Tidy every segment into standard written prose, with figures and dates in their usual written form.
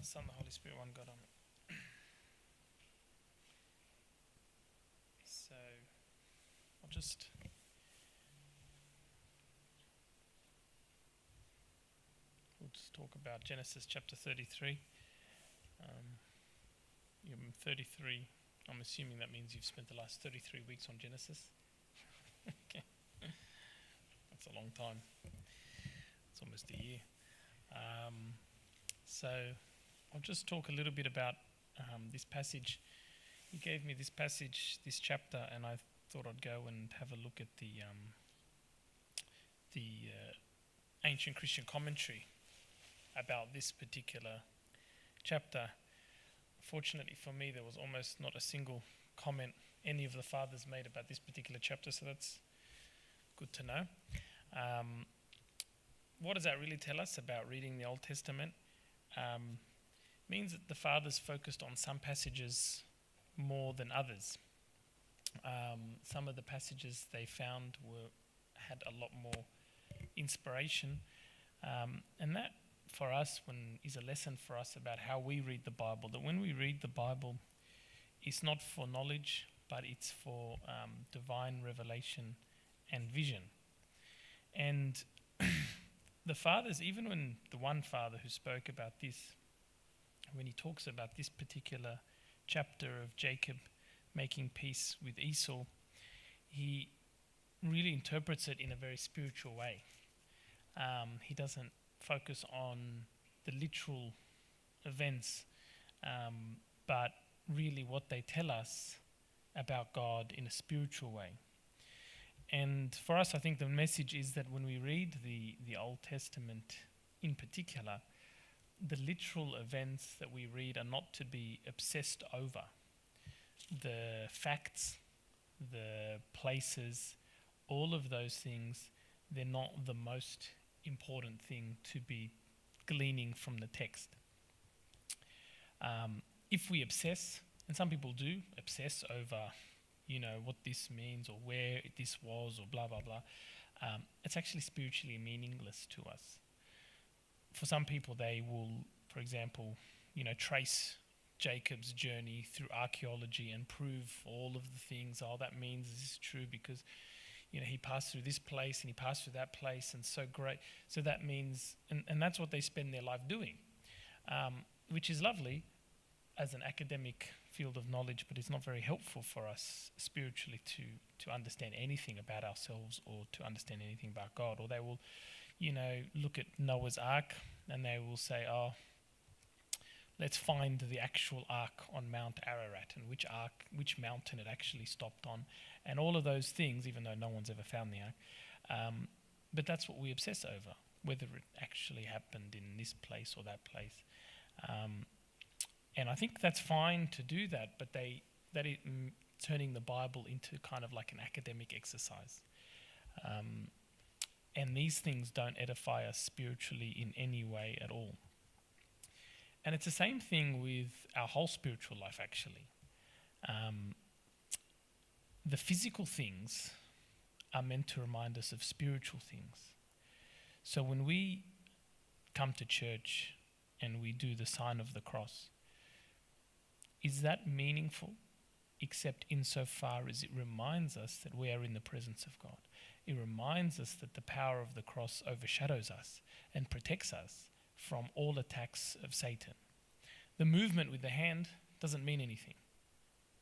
Son, the Holy Spirit, one God, amen. So, we'll just talk about Genesis chapter 33. You're 33. I'm assuming that means you've spent the last 33 weeks on Genesis. Okay. That's a long time. It's almost a year. So I'll just talk a little bit about this passage. He gave me this passage, this chapter, and I thought I'd go and have a look at the ancient Christian commentary about this particular chapter. Fortunately for me, there was almost not a single comment any of the fathers made about this particular chapter, so that's good to know. What does that really tell us about reading the Old Testament? Means that the fathers focused on some passages more than others. Some of the passages they found had a lot more inspiration, and that for us is a lesson for us about how we read the Bible. That when we read the Bible, it's not for knowledge, but it's for divine revelation and vision. And the fathers, even when the one father who spoke about this, when he talks about this particular chapter of Jacob making peace with Esau, he really interprets it in a very spiritual way. He doesn't focus on the literal events, but really what they tell us about God in a spiritual way. And for us, I think the message is that when we read the Old Testament in particular, the literal events that we read are not to be obsessed over. The facts, the places, all of those things, they're not the most important thing to be gleaning from the text. If we obsess, and some people do obsess over, what this means or where this was or blah, blah, blah, it's actually spiritually meaningless to us. For some people, they will, for example, trace Jacob's journey through archaeology and prove all of the things. Oh, that means this is true because, he passed through this place and he passed through that place, and so great. So that means, and that's what they spend their life doing, which is lovely as an academic field of knowledge, but it's not very helpful for us spiritually to understand anything about ourselves or to understand anything about God. Or they will, look at Noah's Ark and they will say, oh, let's find the actual ark on Mount Ararat and which mountain it actually stopped on, and all of those things, even though no one's ever found the ark. But that's what we obsess over, whether it actually happened in this place or that place. And I think that's fine to do that, but turning the Bible into kind of like an academic exercise. And these things don't edify us spiritually in any way at all. And it's the same thing with our whole spiritual life, actually. The physical things are meant to remind us of spiritual things. So when we come to church and we do the sign of the cross, is that meaningful? Except insofar as it reminds us that we are in the presence of God. It reminds us that the power of the cross overshadows us and protects us from all attacks of Satan. The movement with the hand doesn't mean anything.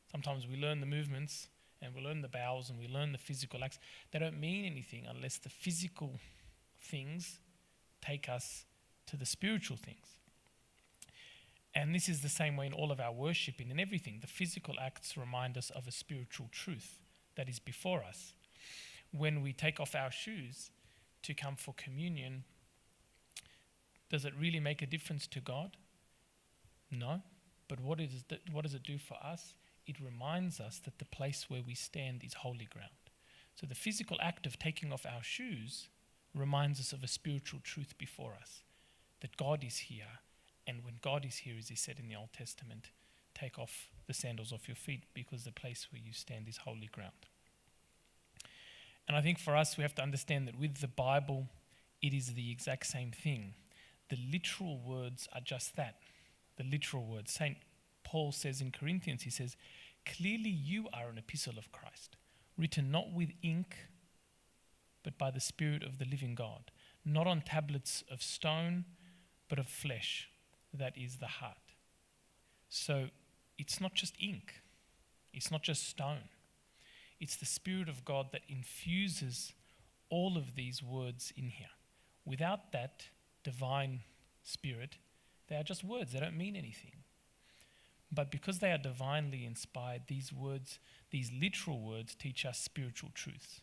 Sometimes we learn the movements and we learn the bows and we learn the physical acts. They don't mean anything unless the physical things take us to the spiritual things. And this is the same way in all of our worshiping and everything. The physical acts remind us of a spiritual truth that is before us. When we take off our shoes to come for communion, does it really make a difference to God? No. But what does it do for us? It reminds us that the place where we stand is holy ground. So the physical act of taking off our shoes reminds us of a spiritual truth before us, that God is here. And when God is here, as he said in the Old Testament, take off the sandals off your feet because the place where you stand is holy ground. And I think for us, we have to understand that with the Bible, it is the exact same thing. The literal words are just that. the literal words. St. Paul says in Corinthians, he says, "Clearly you are an epistle of Christ, written not with ink, but by the Spirit of the living God, not on tablets of stone, but of flesh, that is the heart." So it's not just ink, it's not just stone. It's the Spirit of God that infuses all of these words in here. Without that divine Spirit, they are just words, they don't mean anything. But because they are divinely inspired, these words, these literal words, teach us spiritual truths.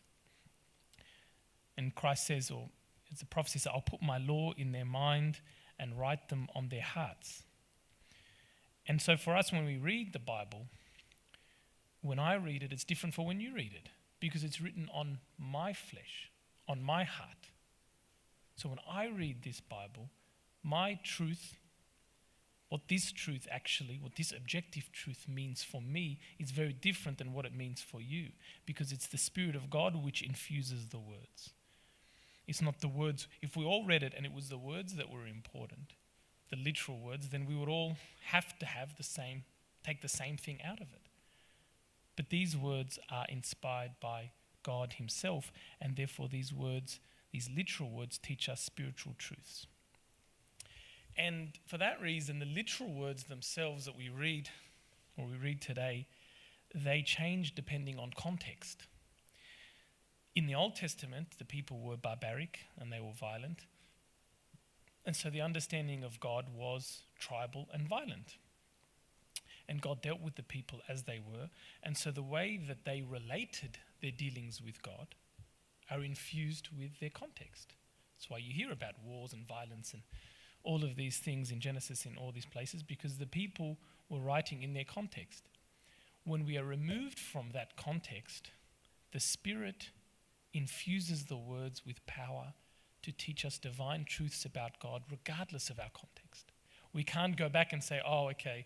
And Christ says, or as the prophecy says, "I'll put my law in their mind and write them on their hearts." And so for us, when we read the Bible, when I read it, it's different for when you read it, because it's written on my flesh, on my heart. So when I read this Bible, my truth, what this objective truth means for me is very different than what it means for you, because it's the Spirit of God which infuses the words. It's not the words. If we all read it and it was the words that were important, the literal words, then we would all have to have take the same thing out of it. But these words are inspired by God himself, and therefore these literal words teach us spiritual truths. And for that reason, the literal words themselves that we read today, they change depending on context. In the Old Testament, the people were barbaric and they were violent. And so the understanding of God was tribal and violent. And God dealt with the people as they were. And so the way that they related their dealings with God are infused with their context. That's why you hear about wars and violence and all of these things in Genesis in all these places, because the people were writing in their context. When we are removed from that context, the Spirit infuses the words with power to teach us divine truths about God regardless of our context. We can't go back and say, "Oh, okay,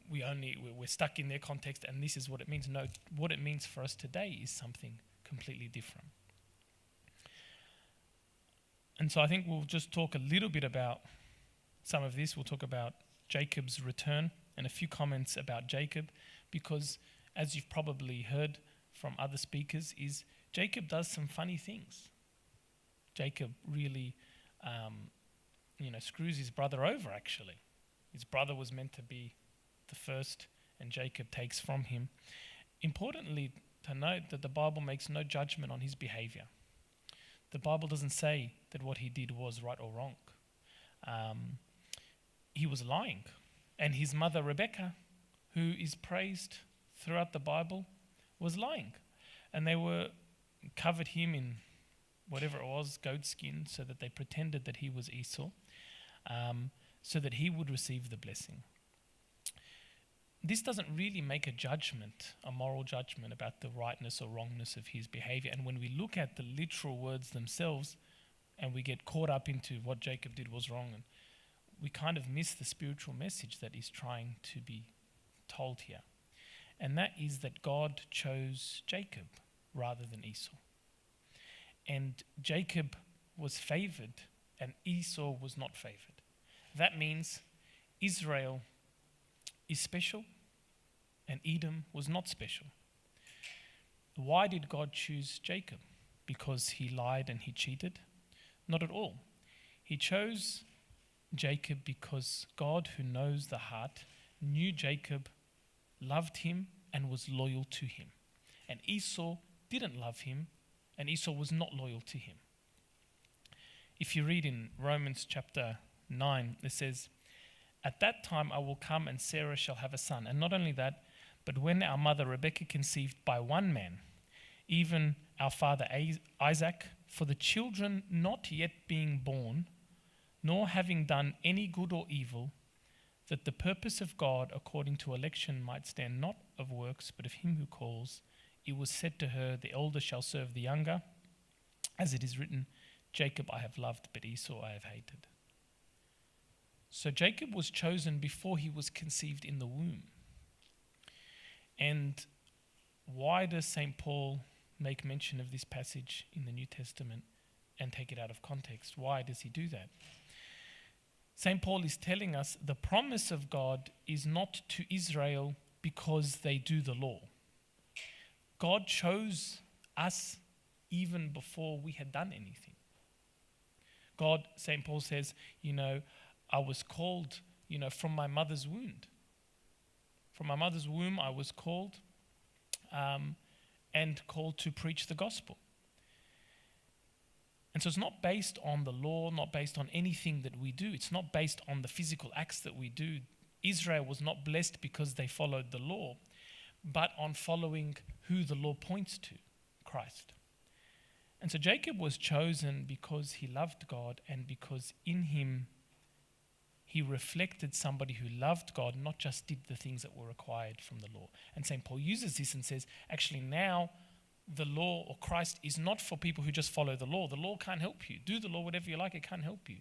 we're stuck in their context and this is what it means." No, what it means for us today is something completely different. And so I think we'll just talk a little bit about some of this. We'll talk about Jacob's return and a few comments about Jacob, because as you've probably heard from other speakers, is Jacob does some funny things. Jacob really screws his brother over, actually. His brother was meant to be the first, and Jacob takes from him. Importantly, to note that the Bible makes no judgment on his behavior. The Bible doesn't say that what he did was right or wrong. He was lying. And his mother, Rebecca, who is praised throughout the Bible, was lying. And they covered him in whatever it was, goat skin, so that they pretended that he was Esau, so that he would receive the blessing. This doesn't really make a moral judgment about the rightness or wrongness of his behavior. And when we look at the literal words themselves and we get caught up into what Jacob did was wrong, and we kind of miss the spiritual message that is trying to be told here. And that is that God chose Jacob rather than Esau. And Jacob was favored and Esau was not favored. That means Israel is special and Edom was not special. Why did God choose Jacob? Because he lied and he cheated? Not at all. He chose Jacob because God, who knows the heart, knew Jacob, loved him, and was loyal to him. And Esau didn't love him, and Esau was not loyal to him. If you read in Romans chapter 9, it says, "At that time I will come and Sarah shall have a son." And not only that, but when our mother Rebekah conceived by one man, even our father Isaac, for the children not yet being born, nor having done any good or evil, that the purpose of God according to election might stand not of works, but of him who calls, it was said to her, "The elder shall serve the younger," as it is written, "Jacob I have loved, but Esau I have hated." So Jacob was chosen before he was conceived in the womb. And why does St. Paul make mention of this passage in the New Testament and take it out of context? Why does he do that? St. Paul is telling us the promise of God is not to Israel because they do the law. God chose us even before we had done anything. God, St. Paul says, I was called, from my mother's womb. From my mother's womb, I was called and called to preach the gospel. And so it's not based on the law, not based on anything that we do. It's not based on the physical acts that we do. Israel was not blessed because they followed the law, but on following who the law points to, Christ. And so Jacob was chosen because he loved God and because in him he reflected somebody who loved God, not just did the things that were required from the law. And St. Paul uses this and says, actually now the law or Christ is not for people who just follow the law. The law can't help you. Do the law whatever you like, it can't help you.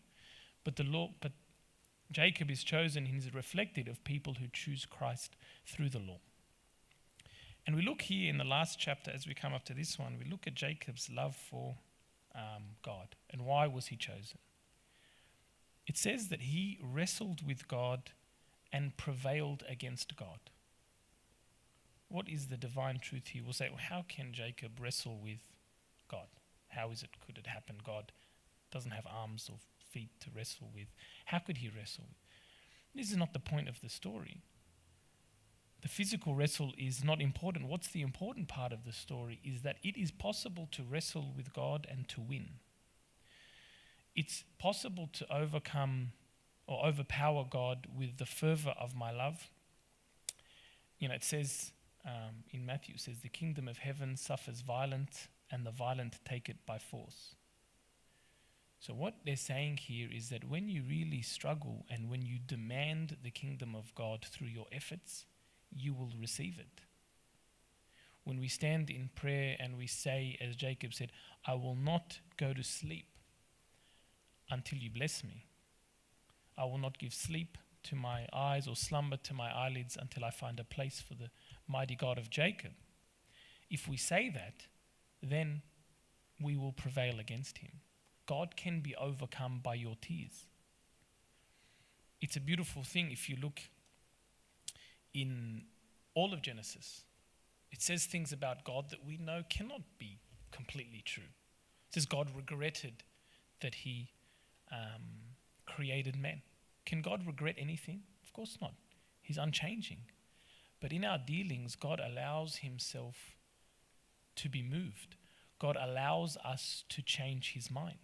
But Jacob is chosen and is reflected of people who choose Christ through the law. And we look here in the last chapter as we come up to this one, we look at Jacob's love for God and why was he chosen. It says that he wrestled with God and prevailed against God. What is the divine truth here? We'll say, well, how can Jacob wrestle with God? Could it happen? God doesn't have arms or feet to wrestle with. How could he wrestle? This is not the point of the story. The physical wrestle is not important. What's the important part of the story is that it is possible to wrestle with God and to win. It's possible to overcome or overpower God with the fervor of my love. It says in Matthew, it says, the kingdom of heaven suffers violence and the violent take it by force. So what they're saying here is that when you really struggle and when you demand the kingdom of God through your efforts, you will receive it. When we stand in prayer and we say, as Jacob said, I will not go to sleep until you bless me. I will not give sleep to my eyes or slumber to my eyelids until I find a place for the mighty God of Jacob. If we say that, then we will prevail against him. God can be overcome by your tears. It's a beautiful thing if you look in all of Genesis. It says things about God that we know cannot be completely true. It says God regretted that he created man. Can God regret anything? Of course not. He's unchanging. But in our dealings, God allows himself to be moved. God allows us to change his mind.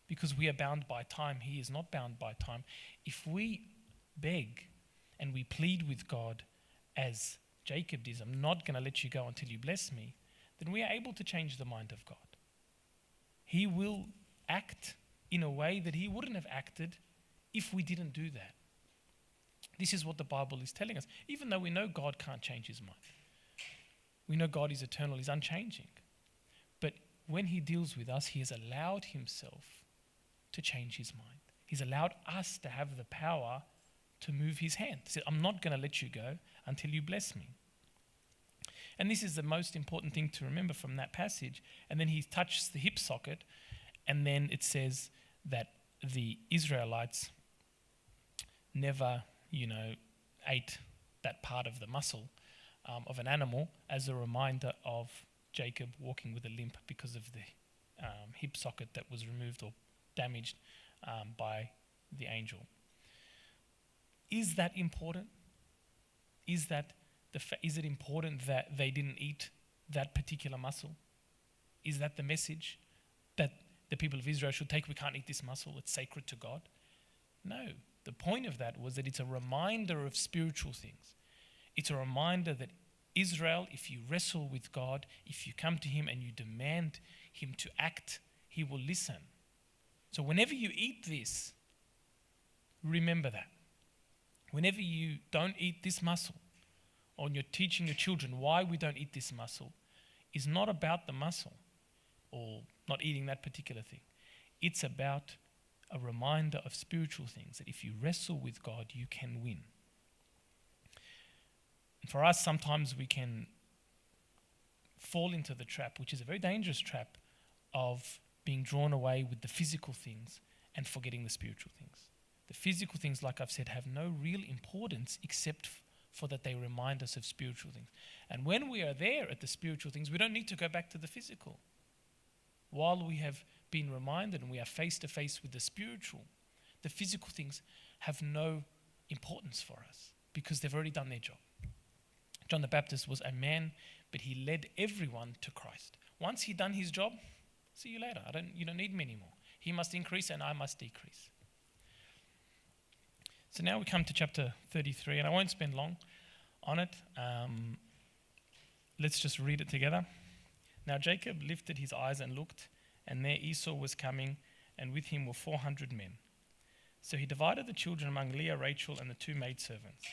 Because we are bound by time, he is not bound by time. If we beg and we plead with God as Jacob did, I'm not going to let you go until you bless me, then we are able to change the mind of God. He will act in a way that he wouldn't have acted if we didn't do that. This is what the Bible is telling us. Even though we know God can't change his mind. We know God is eternal, he's unchanging. But when he deals with us, he has allowed himself to change his mind. He's allowed us to have the power to move his hand. He said, I'm not going to let you go until you bless me. And this is the most important thing to remember from that passage. And then he touches the hip socket, and then it says that the Israelites never, ate that part of the muscle of an animal as a reminder of Jacob walking with a limp because of the hip socket that was removed or damaged by the angel. Is that important? Is it important that they didn't eat that particular muscle? Is that the message that the people of Israel should take? We can't eat this muscle, it's sacred to God. No, the point of that was that it's a reminder of spiritual things. It's a reminder that Israel, if you wrestle with God, if you come to him and you demand him to act, he will listen. So whenever you eat this, remember that. Whenever you don't eat this muscle, or you're teaching your children why we don't eat this muscle, is not about the muscle or not eating that particular thing. It's about a reminder of spiritual things, that if you wrestle with God, you can win. And for us, sometimes we can fall into the trap, which is a very dangerous trap, of being drawn away with the physical things and forgetting the spiritual things. The physical things, like I've said, have no real importance except for that they remind us of spiritual things. And when we are there at the spiritual things, we don't need to go back to the physical. While we have been reminded and we are face to face with the spiritual, the physical things have no importance for us because they've already done their job. John the Baptist was a man, but he led everyone to Christ. Once he'd done his job, see you later. You don't need me anymore. He must increase and I must decrease. So now we come to chapter 33, and I won't spend long on it. Let's just read it together. Now Jacob lifted his eyes and looked, and there Esau was coming, and with him were 400 men. So he divided the children among Leah, Rachel, and the 2 maidservants.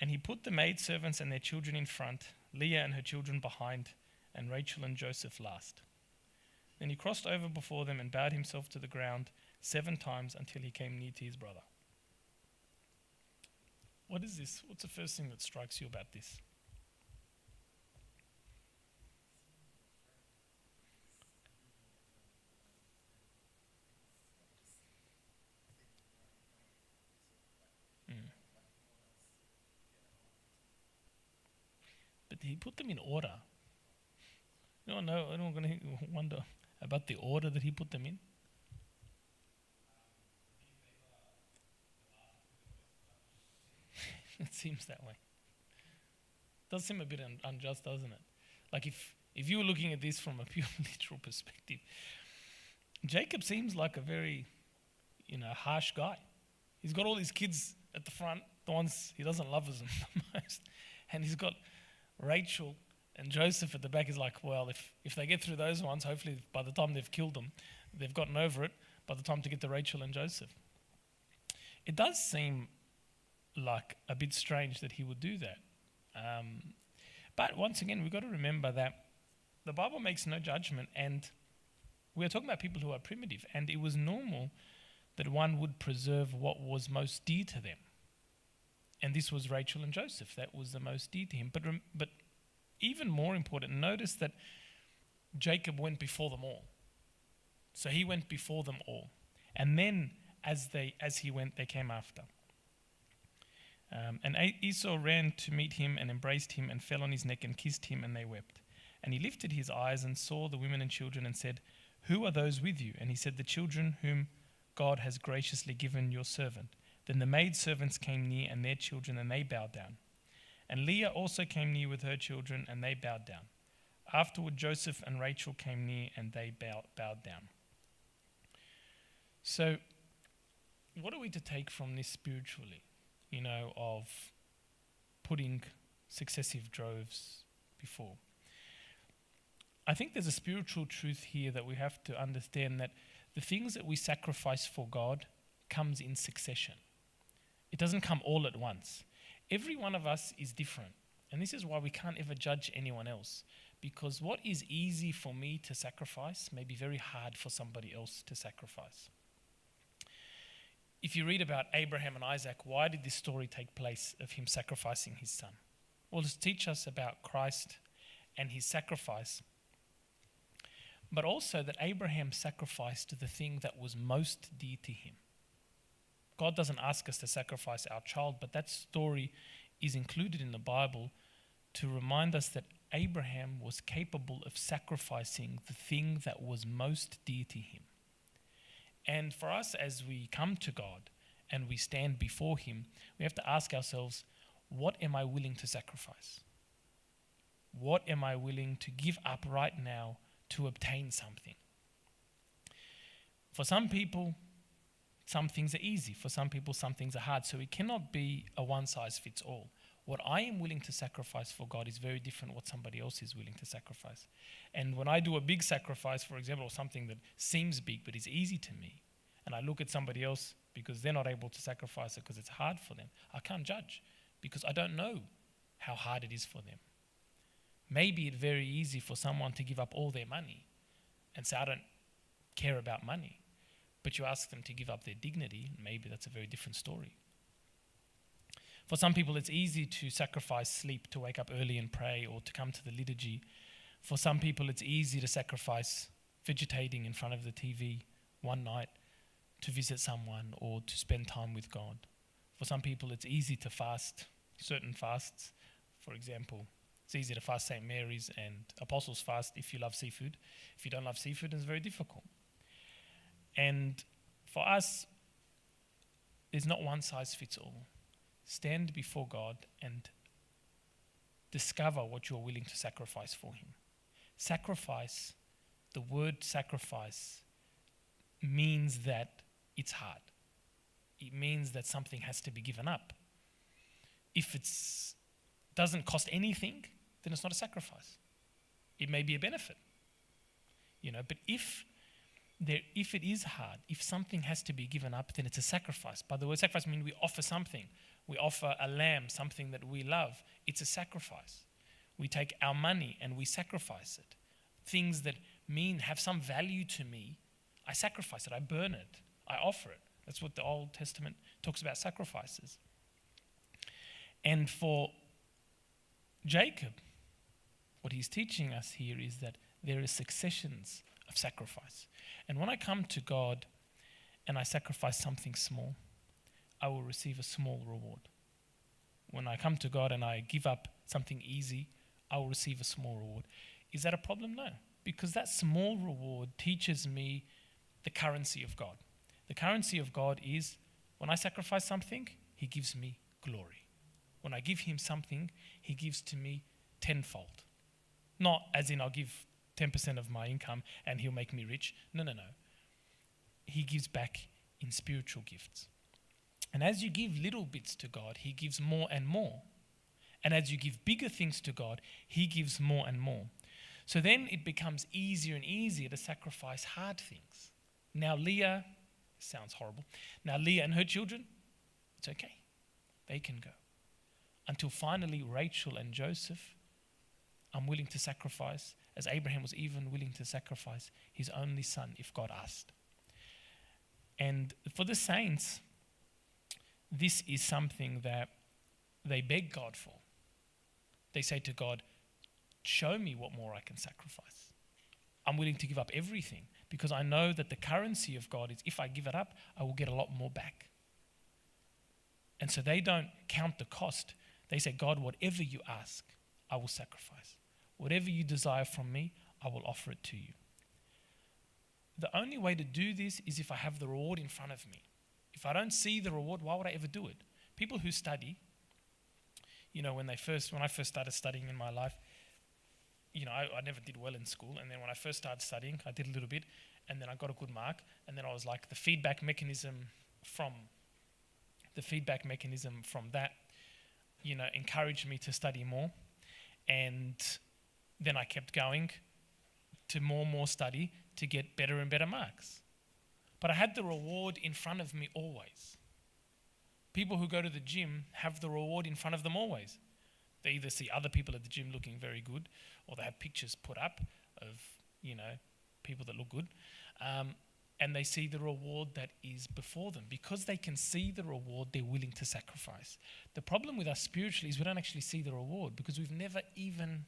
And he put the maidservants and their children in front, Leah and her children behind, and Rachel and Joseph last. Then he crossed over before them and bowed himself to the ground 7 times until he came near to his brother. What is this? What's the first thing that strikes you about this? But he put them in order. No, I don't going to wonder about the order that he put them in. It seems that way. Does seem a bit unjust, doesn't it? Like if you were looking at this from a pure literal perspective, Jacob seems like a very, harsh guy. He's got all his kids at the front, the ones he doesn't love as the most, and he's got Rachel and Joseph at the back. Is like, well, if they get through those ones, hopefully by the time they've killed them, they've gotten over it by the time to get to Rachel and Joseph. It does seem like a bit strange that he would do that. But once again, we've got to remember that the Bible makes no judgment, and we're talking about people who are primitive, and it was normal that one would preserve what was most dear to them. And this was Rachel and Joseph. That was the most dear to him. But even more important, notice that Jacob went before them all. So he went before them all. And then as he went, they came after. And Esau ran to meet him and embraced him and fell on his neck and kissed him, and they wept. And he lifted his eyes and saw the women and children and said, "Who are those with you?" And he said, "The children whom God has graciously given your servant." Then the maidservants came near and their children, and they bowed down. And Leah also came near with her children, and they bowed down. Afterward Joseph and Rachel came near, and they bowed down. So what are we to take from this spiritually? Of putting successive droves before. I think there's a spiritual truth here that we have to understand, that the things that we sacrifice for God comes in succession. It doesn't come all at once. Every one of us is different. And this is why we can't ever judge anyone else. Because what is easy for me to sacrifice may be very hard for somebody else to sacrifice. If you read about Abraham and Isaac, why did this story take place of him sacrificing his son? Well, to teach us about Christ and his sacrifice, but also that Abraham sacrificed the thing that was most dear to him. God doesn't ask us to sacrifice our child, but that story is included in the Bible to remind us that Abraham was capable of sacrificing the thing that was most dear to him. And for us, as we come to God and we stand before him, we have to ask ourselves, what am I willing to sacrifice? What am I willing to give up right now to obtain something? For some people, some things are easy. For some people, some things are hard. So it cannot be a one-size-fits-all. What I am willing to sacrifice for God is very different what somebody else is willing to sacrifice. And when I do a big sacrifice, for example, or something that seems big but is easy to me, and I look at somebody else because they're not able to sacrifice it because it's hard for them, I can't judge because I don't know how hard it is for them. Maybe it's very easy for someone to give up all their money and say, I don't care about money. But you ask them to give up their dignity, maybe that's a very different story. For some people, it's easy to sacrifice sleep, to wake up early and pray, or to come to the liturgy. For some people, it's easy to sacrifice vegetating in front of the TV one night to visit someone or to spend time with God. For some people, it's easy to fast certain fasts. For example, it's easy to fast St. Mary's and Apostles' fast if you love seafood. If you don't love seafood, it's very difficult. And for us, there's not one size fits all. Stand before God and discover what you're willing to sacrifice for Him. Sacrifice, the word sacrifice, means that it's hard. It means that something has to be given up. If it doesn't cost anything, then it's not a sacrifice. It may be a benefit, but if it is hard, if something has to be given up, then it's a sacrifice. By the word sacrifice, I mean we offer something. We offer a lamb, something that we love. It's a sacrifice. We take our money and we sacrifice it. Things that have some value to me, I sacrifice it, I burn it, I offer it. That's what the Old Testament talks about, sacrifices. And for Jacob, what he's teaching us here is that there are successions of sacrifice. And when I come to God and I sacrifice something small, I will receive a small reward. When I come to God and I give up something easy, I will receive a small reward. Is that a problem? No. Because that small reward teaches me the currency of God. The currency of God is when I sacrifice something, He gives me glory. When I give Him something, He gives to me tenfold. Not as in I'll give 10% of my income and He'll make me rich. No. He gives back in spiritual gifts. And as you give little bits to God, He gives more and more. And as you give bigger things to God, He gives more and more. So then it becomes easier and easier to sacrifice hard things. Now Leah, sounds horrible. Now Leah and her children, it's okay. They can go. Until finally Rachel and Joseph, I'm willing to sacrifice, as Abraham was even willing to sacrifice his only son if God asked. And for the saints, this is something that they beg God for. They say to God, show me what more I can sacrifice. I'm willing to give up everything because I know that the currency of God is if I give it up, I will get a lot more back. And so they don't count the cost. They say, God, whatever you ask, I will sacrifice. Whatever you desire from me, I will offer it to you. The only way to do this is if I have the reward in front of me. If I don't see the reward, why would I ever do it? People who study, when I first started studying in my life, I never did well in school. And then when I first started studying, I did a little bit, and then I got a good mark. And then I was like, the feedback mechanism from that, encouraged me to study more. And then I kept going to more and more study to get better and better marks. But I had the reward in front of me always. People who go to the gym have the reward in front of them always. They either see other people at the gym looking very good, or they have pictures put up of, people that look good. And they see the reward that is before them. Because they can see the reward, they're willing to sacrifice. The problem with us spiritually is we don't actually see the reward because we've never even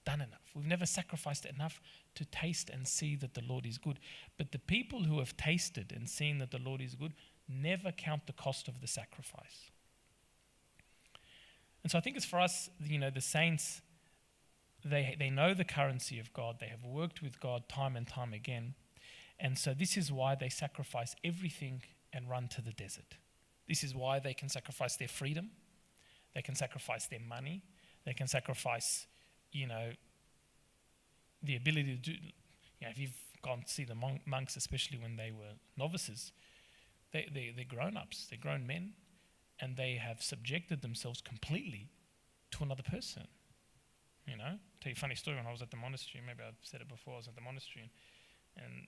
done enough. We've never sacrificed enough to taste and see that the Lord is good. But the people who have tasted and seen that the Lord is good never count the cost of the sacrifice. And so I think it's for us, the saints, they know the currency of God. They have worked with God time and time again. And so this is why they sacrifice everything and run to the desert. This is why they can sacrifice their freedom. They can sacrifice their money. They can sacrifice, the ability to do, if you've gone to see the monks, especially when they were novices, they're grown-ups, they're grown men, and they have subjected themselves completely to another person. Tell you a funny story. When I was at the monastery, maybe I've said it before, I was at the monastery and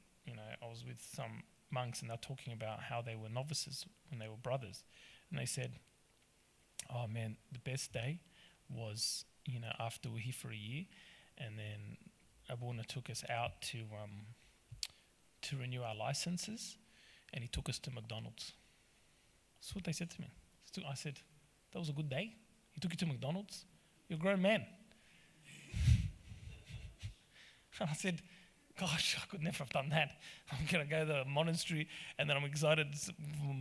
I was with some monks and they're talking about how they were novices when they were brothers. And they said, oh man, the best day was, after we're here for a year, and then Abuna took us out to renew our licenses, and he took us to McDonald's. That's what they said to me. I said, that was a good day? He took you to McDonald's? You're a grown man. I said, Gosh, I could never have done that. I'm going to go to the monastery and then I'm excited for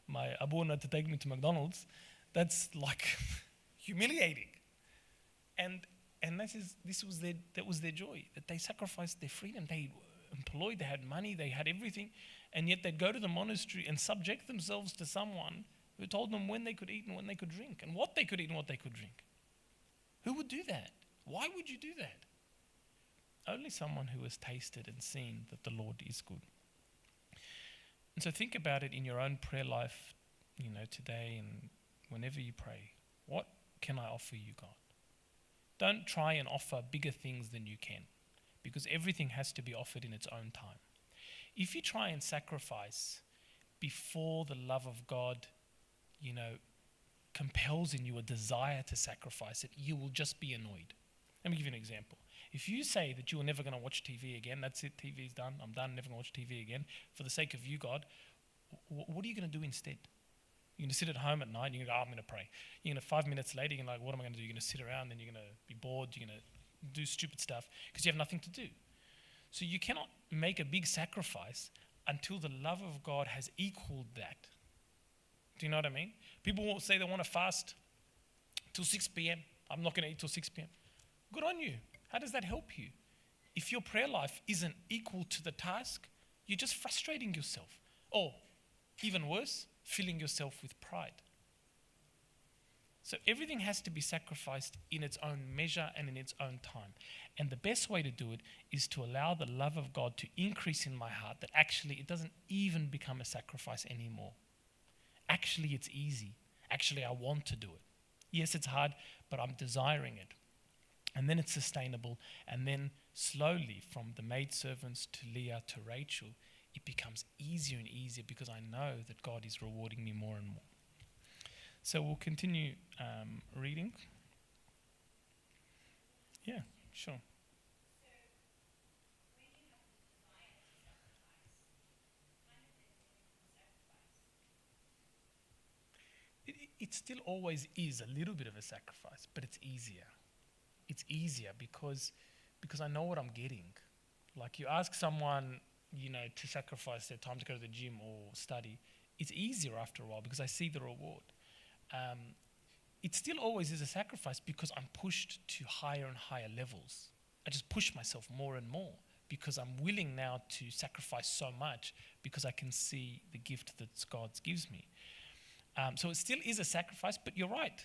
my abuna to take me to McDonald's. That's like humiliating. And that was their joy, that they sacrificed their freedom. They employed, they had money, they had everything, and yet they'd go to the monastery and subject themselves to someone who told them when they could eat and when they could drink, and what they could eat and what they could drink. Who would do that? Why would you do that? Only someone who has tasted and seen that the Lord is good. And so think about it in your own prayer life, today and whenever you pray. What can I offer you, God? Don't try and offer bigger things than you can, because everything has to be offered in its own time. If you try and sacrifice before the love of God, compels in you a desire to sacrifice it, you will just be annoyed. Let me give you an example. If you say that you are never going to watch TV again, that's it, TV's done, I'm done, never going to watch TV again, for the sake of you, God, what are you going to do instead? You're going to sit at home at night and you're going to go, I'm going to pray. You're going to 5 minutes later, you're going to what am I going to do? You're going to sit around and you're going to be bored, you're going to do stupid stuff because you have nothing to do. So you cannot make a big sacrifice until the love of God has equaled that. Do you know what I mean? People will say they want to fast till 6 p.m. I'm not going to eat till 6 p.m. Good on you. How does that help you? If your prayer life isn't equal to the task, you're just frustrating yourself. Or, even worse, filling yourself with pride. So everything has to be sacrificed in its own measure and in its own time. And the best way to do it is to allow the love of God to increase in my heart, that actually it doesn't even become a sacrifice anymore. Actually, it's easy. Actually, I want to do it. Yes, it's hard, but I'm desiring it. And then it's sustainable. And then slowly, from the maidservants to Leah to Rachel, it becomes easier and easier because I know that God is rewarding me more and more. So we'll continue reading. Yeah, sure. It still always is a little bit of a sacrifice, but it's easier. It's easier because I know what I'm getting. Like you ask someone, to sacrifice their time to go to the gym or study, it's easier after a while because I see the reward. It still always is a sacrifice because I'm pushed to higher and higher levels. I just push myself more and more because I'm willing now to sacrifice so much because I can see the gift that God gives me. So it still is a sacrifice, but you're right.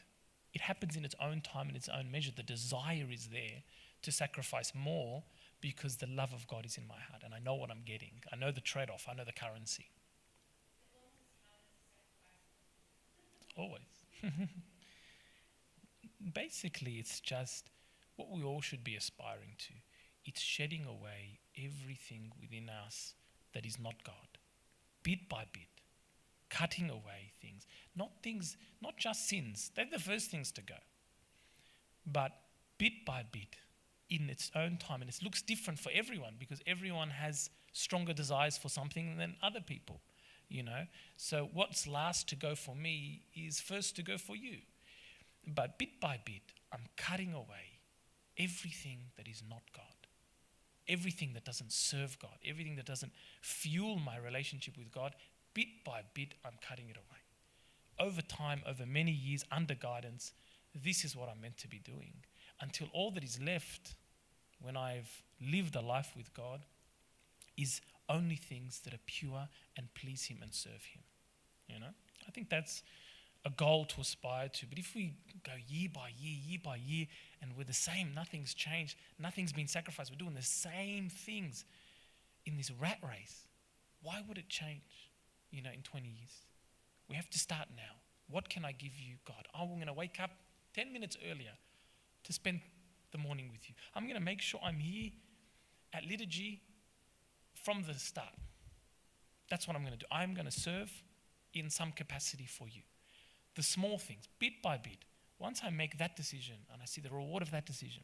It happens in its own time, in its own measure. The desire is there to sacrifice more because the love of God is in my heart and I know what I'm getting. I know the trade-off. I know the currency. Always. Basically, it's just what we all should be aspiring to. It's shedding away everything within us that is not God, bit by bit. Cutting away things, not just sins. They're the first things to go. But bit by bit, in its own time. And it looks different for everyone because everyone has stronger desires for something than other people, So what's last to go for me is first to go for you. But bit by bit, I'm cutting away everything that is not God. Everything that doesn't serve God. Everything that doesn't fuel my relationship with God. Bit by bit, I'm cutting it away. Over time, over many years, under guidance, this is what I'm meant to be doing. Until all that is left, when I've lived a life with God, is only things that are pure and please Him and serve Him. I think that's a goal to aspire to. But if we go year by year, and we're the same, nothing's changed, nothing's been sacrificed, we're doing the same things in this rat race, why would it change? In 20 years. We have to start now. What can I give you, God? I'm going to wake up 10 minutes earlier to spend the morning with you. I'm going to make sure I'm here at liturgy from the start. That's what I'm going to do. I'm going to serve in some capacity for you. The small things, bit by bit. Once I make that decision and I see the reward of that decision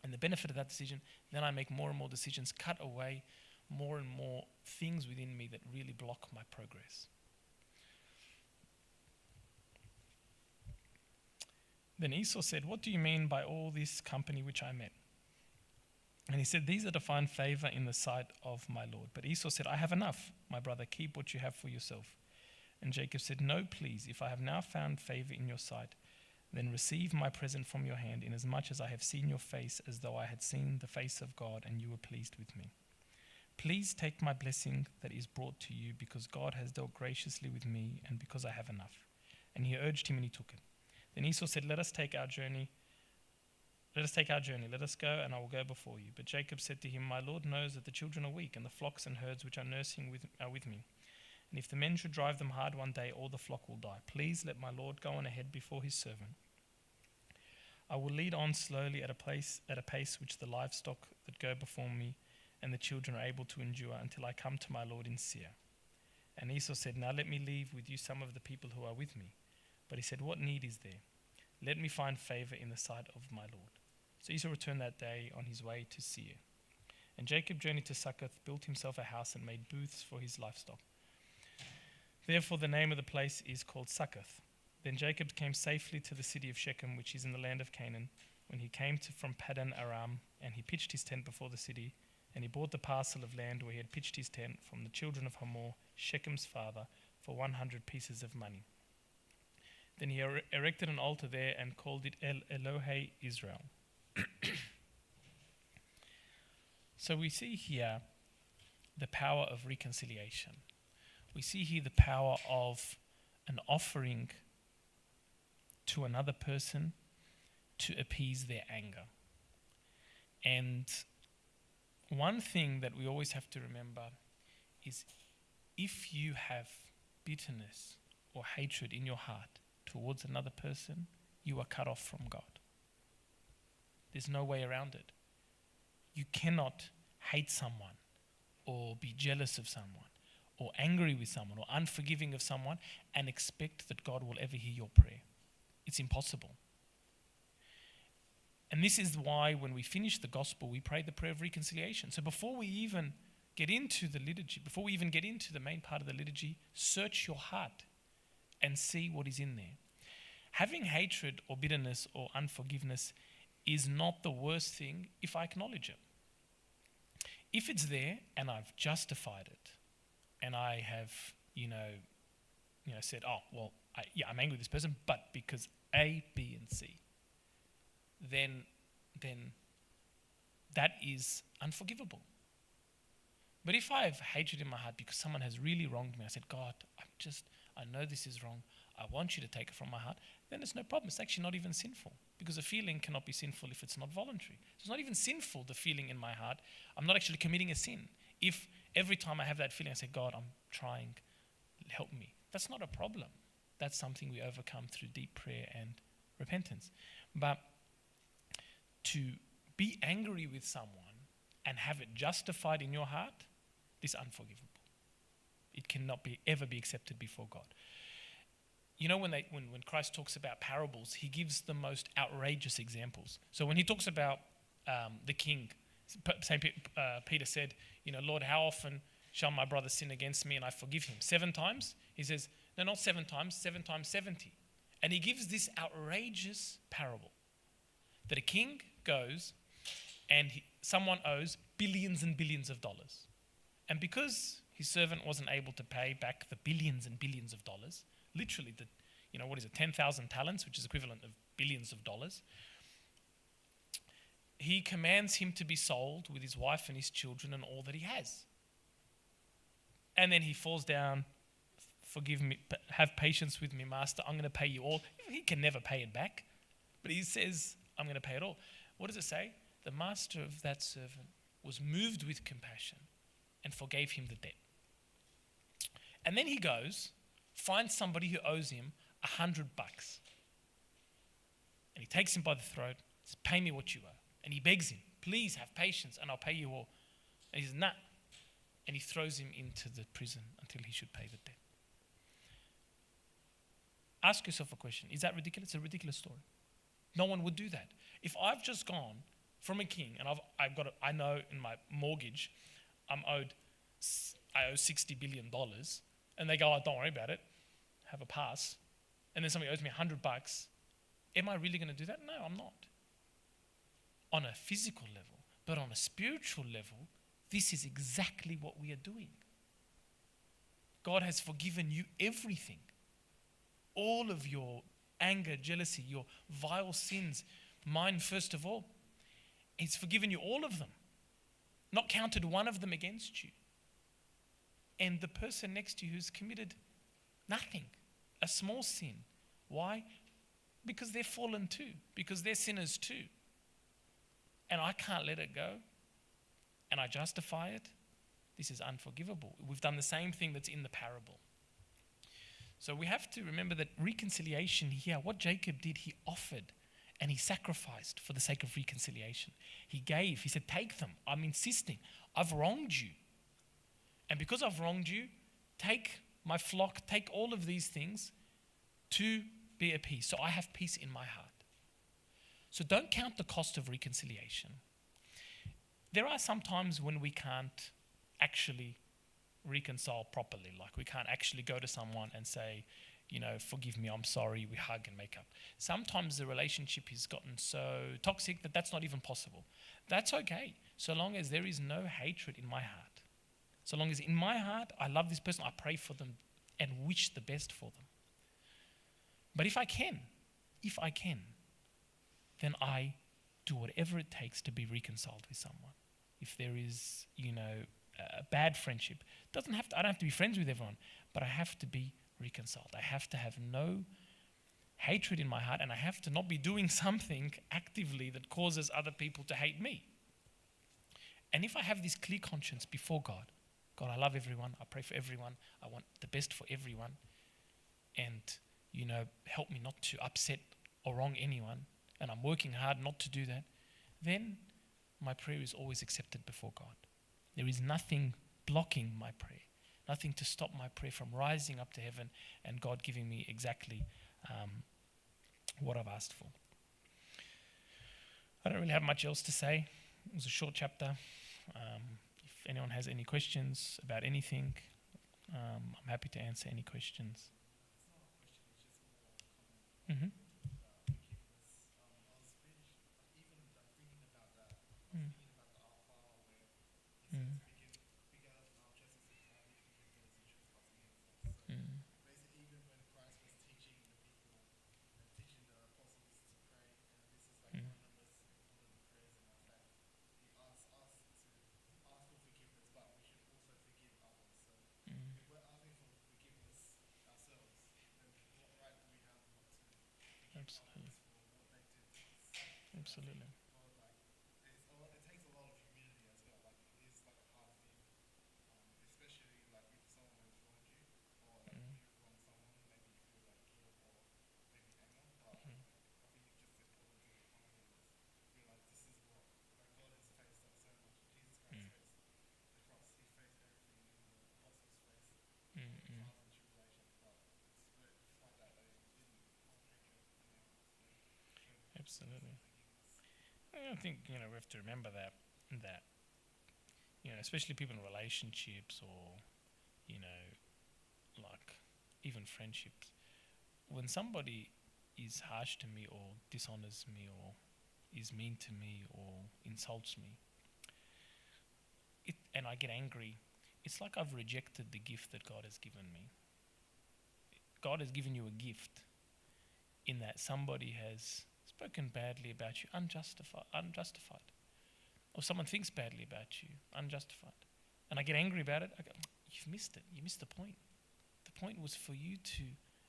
and the benefit of that decision, then I make more and more decisions, cut away more and more things within me that really block my progress. Then Esau said, "What do you mean by all this company which I met?" And he said, these are to find favor in the sight of my Lord. But Esau said, I have enough, my brother, keep what you have for yourself. And Jacob said, no, please, if I have now found favor in your sight, then receive my present from your hand, inasmuch as I have seen your face as though I had seen the face of God, and you were pleased with me. Please take my blessing that is brought to you, because God has dealt graciously with me, and because I have enough. And he urged him, and he took it. Then Esau said, let us take our journey, let us go, and I will go before you. But Jacob said to him, my Lord knows that the children are weak, and the flocks and herds which are nursing are with me. And if the men should drive them hard one day, all the flock will die. Please let my Lord go on ahead before his servant. I will lead on slowly at a pace which the livestock that go before me and the children are able to endure, until I come to my Lord in Seir. And Esau said, now let me leave with you some of the people who are with me. But he said, what need is there? Let me find favor in the sight of my Lord. So Esau returned that day on his way to Seir. And Jacob journeyed to Succoth, built himself a house, and made booths for his livestock. Therefore the name of the place is called Succoth. Then Jacob came safely to the city of Shechem, which is in the land of Canaan, when he came from Paddan Aram, and he pitched his tent before the city, and he bought the parcel of land where he had pitched his tent from the children of Hamor, Shechem's father, for 100 pieces of money. Then he erected an altar there and called it El Elohe Israel. So we see here the power of reconciliation. We see here the power of an offering to another person to appease their anger. And one thing that we always have to remember is, if you have bitterness or hatred in your heart towards another person, you are cut off from God. There's no way around it. You cannot hate someone or be jealous of someone or angry with someone or unforgiving of someone and expect that God will ever hear your prayer. It's impossible. And this is why when we finish the gospel, we pray the prayer of reconciliation. So before we even get into the liturgy, before we even get into the main part of the liturgy, search your heart and see what is in there. Having hatred or bitterness or unforgiveness is not the worst thing if I acknowledge it. If it's there and I've justified it, and I have, said, I'm angry with this person, but because A, B, and C, then that is unforgivable. But if I have hatred in my heart because someone has really wronged me, I said, God, I know this is wrong. I want you to take it from my heart. Then it's no problem. It's actually not even sinful, because a feeling cannot be sinful if it's not voluntary. So it's not even sinful, the feeling in my heart. I'm not actually committing a sin. If every time I have that feeling, I say, God, I'm trying, help me. That's not a problem. That's something we overcome through deep prayer and repentance. But to be angry with someone and have it justified in your heart is unforgivable. It cannot ever be accepted before God. When Christ talks about parables, he gives the most outrageous examples. So when he talks about the king, St. Peter said, Lord, how often shall my brother sin against me and I forgive him? 7 times? He says, no, not 7 times, 7 times 70. And he gives this outrageous parable that a king goes and someone owes billions and billions of dollars. And because his servant wasn't able to pay back the billions and billions of dollars, literally 10,000 talents, which is equivalent of billions of dollars, he commands him to be sold with his wife and his children and all that he has. And then he falls down, forgive me, have patience with me, master, I'm going to pay you all. He can never pay it back, but he says, I'm going to pay it all. What does it say? The master of that servant was moved with compassion and forgave him the debt. And then he goes, finds somebody who owes him $100. And he takes him by the throat, says, pay me what you owe. And he begs him, please have patience and I'll pay you all. And he says, nah. And he throws him into the prison until he should pay the debt. Ask yourself a question. Is that ridiculous? It's a ridiculous story. No one would do that. If I've just gone from a king and I know in my mortgage I owe $60 billion, and they go, oh, don't worry about it, have a pass, and then somebody owes me $100, am I really going to do that? No, I'm not. On a physical level. But on a spiritual level, this is exactly what we are doing. God has forgiven you everything. All of your anger, jealousy, your vile sins, mine first of all. He's forgiven you all of them. Not counted one of them against you. And the person next to you who's committed nothing, a small sin. Why? Because they're fallen too. Because they're sinners too. And I can't let it go. And I justify it. This is unforgivable. We've done the same thing that's in the parable. So we have to remember that reconciliation here, what Jacob did, he offered and he sacrificed for the sake of reconciliation. He gave, he said, take them. I'm insisting. I've wronged you. And because I've wronged you, take my flock, take all of these things to be at peace. So I have peace in my heart. So don't count the cost of reconciliation. There are some times when we can't actually reconcile properly. Like we can't actually go to someone and say, forgive me, I'm sorry, we hug and make up. Sometimes the relationship has gotten so toxic that that's not even possible. That's okay, so long as there is no hatred in my heart. So long as in my heart, I love this person, I pray for them and wish the best for them. But if I can, then I do whatever it takes to be reconciled with someone. If there is, a bad friendship, I don't have to be friends with everyone, but I have to be reconciled. I have to have no hatred in my heart, and I have to not be doing something actively that causes other people to hate me. And if I have this clear conscience before God, I love everyone, I pray for everyone, I want the best for everyone, and, help me not to upset or wrong anyone, and I'm working hard not to do that, then my prayer is always accepted before God. There is nothing blocking my prayer, nothing to stop my prayer from rising up to heaven and God giving me exactly what I've asked for. I don't really have much else to say. It was a short chapter. If anyone has any questions about anything, I'm happy to answer any questions. Mm-hmm. Absolutely. Absolutely. It takes a lot of humility as well. Like it is like a hard thing, especially like if someone has wronged you, or like if you've wronged someone, maybe you feel like guilt or maybe anger. But I think it's just important to be humble and realize this is what like God has faced us so much. Jesus Christ faced the cross. He faced everything, even the apostles faced trials and tribulations. But despite that, they didn't hold hatred in their hearts. They showed Absolutely. forgiveness. I think, we have to remember that, especially people in relationships or, like even friendships, when somebody is harsh to me or dishonors me or is mean to me or insults me, and I get angry, it's like I've rejected the gift that God has given me. God has given you a gift in that somebody has spoken badly about you, unjustified. Or someone thinks badly about you, unjustified. And I get angry about it. I go, you've missed it. You missed the point. The point was for you to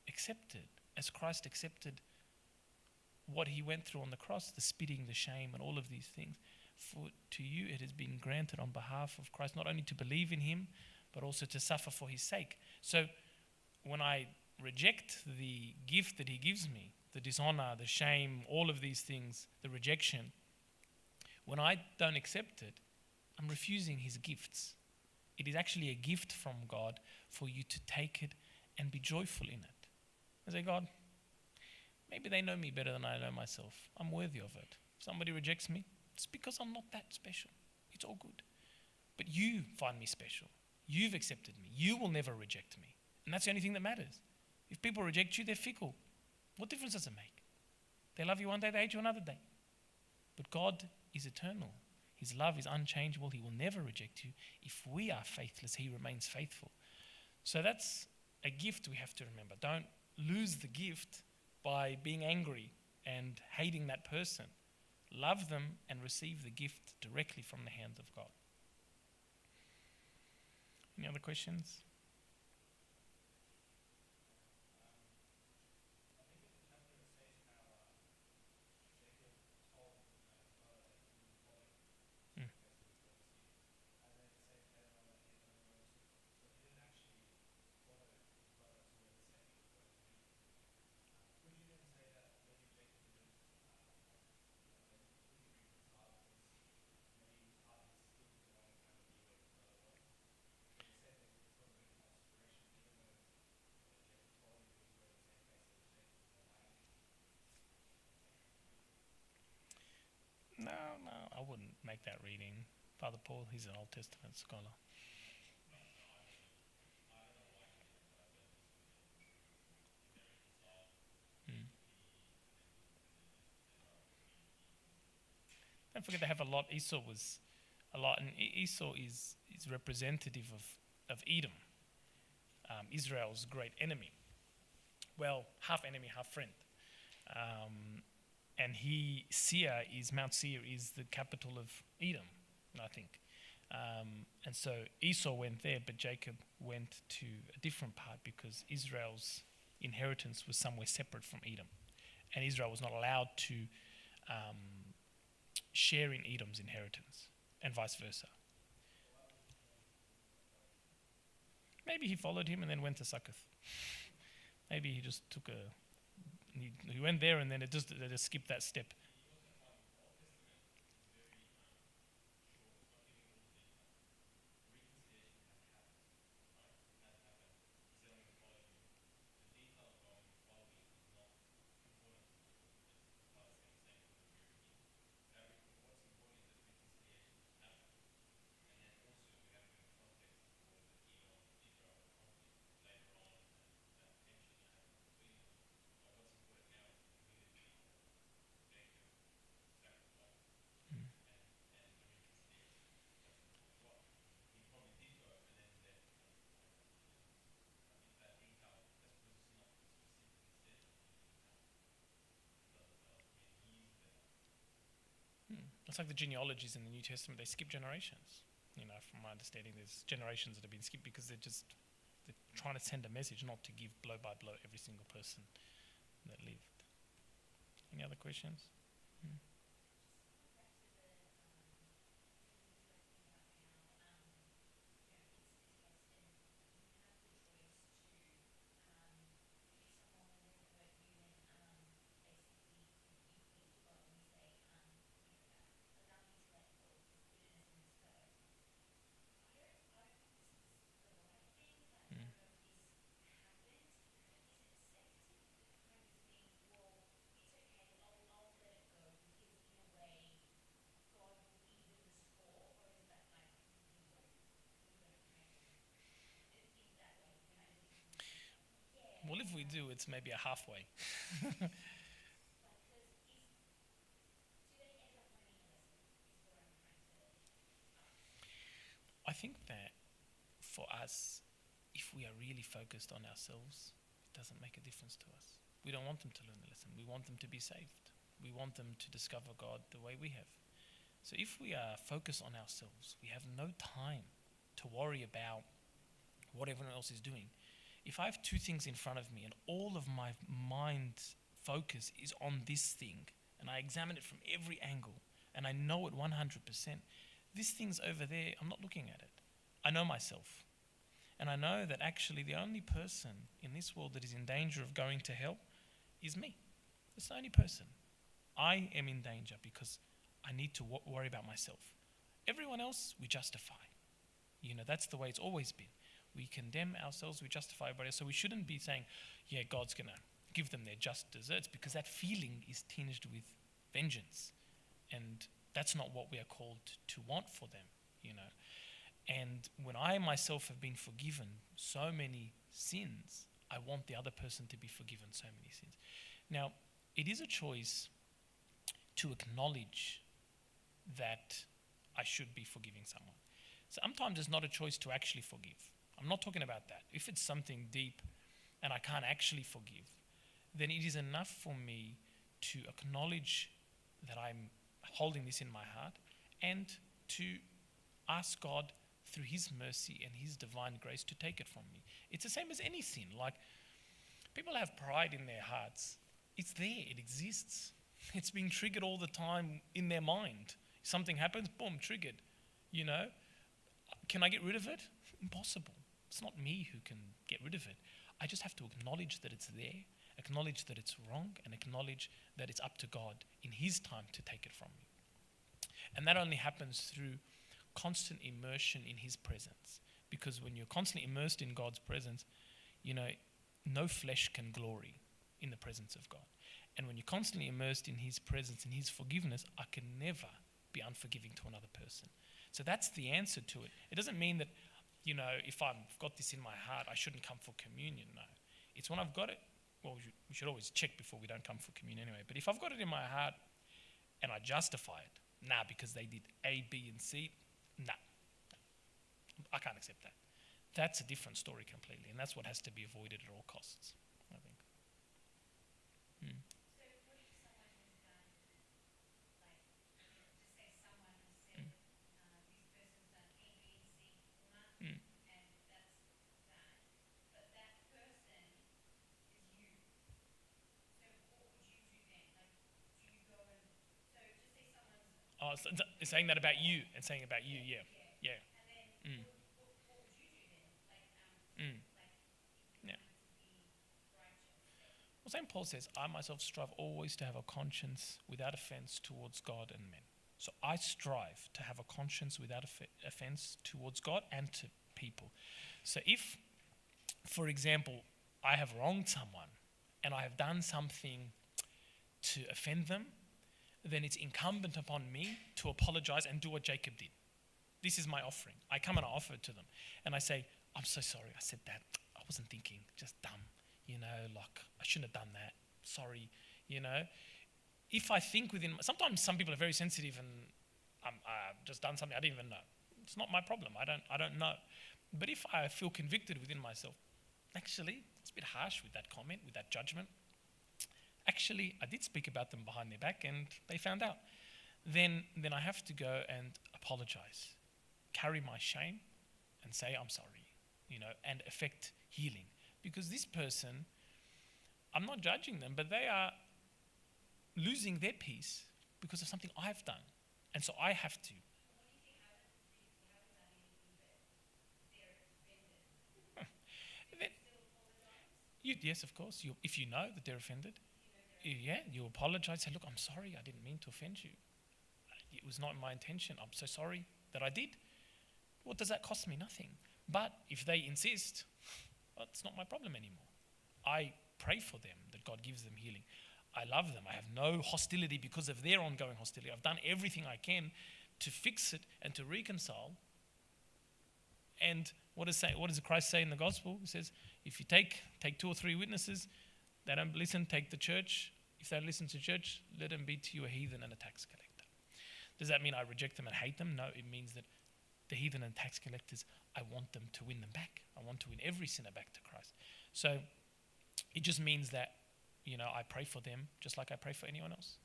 accept it as Christ accepted what he went through on the cross, the spitting, the shame, and all of these things. To you it has been granted on behalf of Christ, not only to believe in him, but also to suffer for his sake. So when I reject the gift that he gives me, the dishonor, the shame, all of these things, the rejection, when I don't accept it, I'm refusing his gifts. It is actually a gift from God for you to take it and be joyful in it. I say, God, maybe they know me better than I know myself. I'm worthy of it. If somebody rejects me, it's because I'm not that special. It's all good. But you find me special. You've accepted me. You will never reject me. And that's the only thing that matters. If people reject you, they're fickle. What difference does it make? They love you one day, they hate you another day. But God is eternal. His love is unchangeable. He will never reject you. If we are faithless, he remains faithful. So that's a gift we have to remember. Don't lose the gift by being angry and hating that person. Love them and receive the gift directly from the hands of God. Any other questions? No, I wouldn't make that reading. Father Paul, he's an Old Testament scholar. Mm. Don't forget they have a lot. Esau was a lot, and Esau is representative of Edom, Israel's great enemy. Well, half enemy, half friend. And Mount Seir is the capital of Edom, I think. And so Esau went there, but Jacob went to a different part because Israel's inheritance was somewhere separate from Edom. And Israel was not allowed to share in Edom's inheritance, and vice versa. Maybe he followed him and then went to Succoth. Maybe he just took he went there and then they just skipped that step. It's like the genealogies in the New Testament, they skip generations. From my understanding, there's generations that have been skipped because they're trying to send a message, not to give blow by blow every single person that lived. Any other questions? Well, if we do, it's maybe a halfway. I think that for us, if we are really focused on ourselves, it doesn't make a difference to us. We don't want them to learn the lesson. We want them to be saved. We want them to discover God the way we have. So if we are focused on ourselves, we have no time to worry about what everyone else is doing. If I have two things in front of me and all of my mind focus is on this thing, and I examine it from every angle, and I know it 100%, this thing's over there, I'm not looking at it. I know myself. And I know that actually the only person in this world that is in danger of going to hell is me. It's the only person. I am in danger because I need to worry about myself. Everyone else, we justify. That's the way it's always been. We condemn ourselves, we justify everybody else. So we shouldn't be saying, yeah, God's going to give them their just deserts, because that feeling is tinged with vengeance. And that's not what we are called to want for them, And when I myself have been forgiven so many sins, I want the other person to be forgiven so many sins. Now, it is a choice to acknowledge that I should be forgiving someone. Sometimes it's not a choice to actually forgive. I'm not talking about that. If it's something deep and I can't actually forgive, then it is enough for me to acknowledge that I'm holding this in my heart and to ask God through His mercy and His divine grace to take it from me. It's the same as any sin. Like, people have pride in their hearts. It's there, it exists. It's being triggered all the time in their mind. Something happens, boom, triggered. You know? Can I get rid of it? Impossible. It's not me who can get rid of it. I just have to acknowledge that it's there, acknowledge that it's wrong, and acknowledge that it's up to God in His time to take it from me. And that only happens through constant immersion in His presence. Because when you're constantly immersed in God's presence, you know, no flesh can glory in the presence of God. And when you're constantly immersed in His presence and His forgiveness, I can never be unforgiving to another person. So that's the answer to it. It doesn't mean that, you know, if I've got this in my heart, I shouldn't come for communion. No. It's when I've got it, well, we should always check before we don't come for communion anyway. But if I've got it in my heart and I justify it, because they did A, B, and C, I can't accept that. That's a different story completely, and that's what has to be avoided at all costs, I think. So what if someone has done, like, just say someone has said, this person's done A, B, and C, and that's bad, but that person is you. So what would you do then? Like, do you go and, so just say someone's, Oh, saying that about you and saying about you, yeah. and then what would you do then? Like, Mm. like if Yeah. you wanted to be righteous, say. Well, St. Paul says, I myself strive always to have a conscience without offense towards God and men. So I strive to have a conscience without offense towards God and to people. So if, for example, I have wronged someone and I have done something to offend them, then it's incumbent upon me to apologize and do what Jacob did. This is my offering. I come and I offer it to them. And I say, I'm so sorry I said that. I wasn't thinking, just dumb. You know, like, I shouldn't have done that. Sorry, you know. If I think within, sometimes some people are very sensitive and I've just done something I didn't even know. It's not my problem. I don't know. But if I feel convicted within myself, actually, it's a bit harsh with that comment, with that judgment. Actually, I did speak about them behind their back and they found out. Then I have to go and apologize, carry my shame and say I'm sorry, you know, and effect healing. Because this person, I'm not judging them, but they are losing their peace because of something I've done. And so I have to. What if you haven't done anything, but they're offended? Then- Still apologize? Yes, of course. If you know that they're offended, you apologize. Say, look, I'm sorry. I didn't mean to offend you. It was not my intention. I'm so sorry that I did. What does that cost me? Nothing. But if they insist, well, it's not my problem anymore. I pray for them that God gives them healing. I love them. I have no hostility because of their ongoing hostility. I've done everything I can to fix it and to reconcile. And what does Christ say in the gospel? He says, if you take 2 or 3 witnesses, they don't listen, take the church. If they don't listen to church, let them be to you a heathen and a tax collector. Does that mean I reject them and hate them? No, it means that the heathen and tax collectors, I want them to win them back. I want to win every sinner back to Christ. So it just means that, you know, I pray for them just like I pray for anyone else.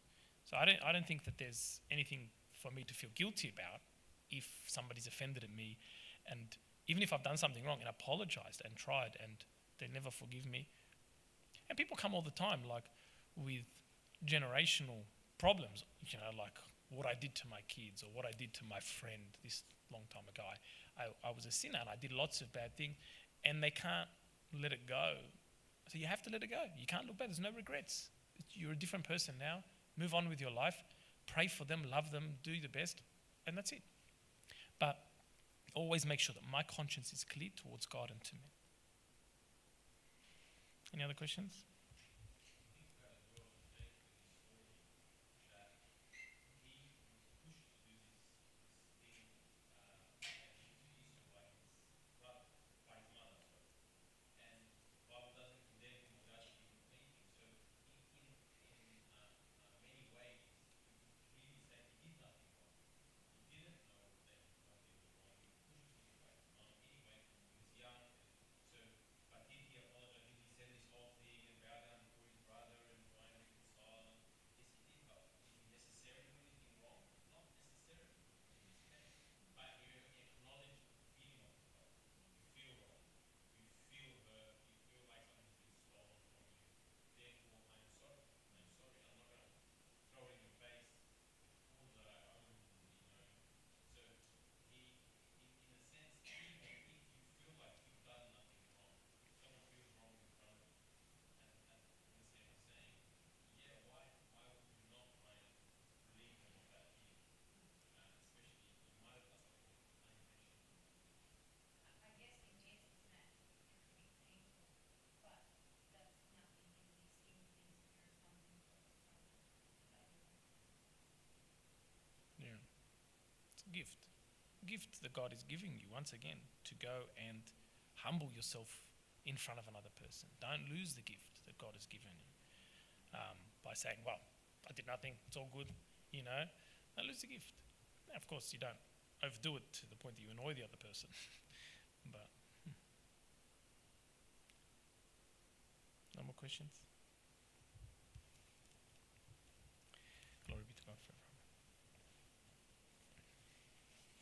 So I don't think that there's anything for me to feel guilty about if somebody's offended at me, and even if I've done something wrong and apologized and tried and they never forgive me. And people come all the time, like, with generational problems, you know, like what I did to my kids or what I did to my friend this long time ago. I was a sinner and I did lots of bad things, and they can't let it go. So you have to let it go. You can't look back. There's no regrets. You're a different person now. Move on with your life. Pray for them, love them, do the best, and that's it. But always make sure that my conscience is clear towards God and to men. Any other questions? gift. Gift that God is giving you, once again, to go and humble yourself in front of another person. Don't lose the gift that God has given you by saying, well, I did nothing, it's all good, Don't lose the gift. Now, of course, you don't overdo it to the point that you annoy the other person. But no more questions?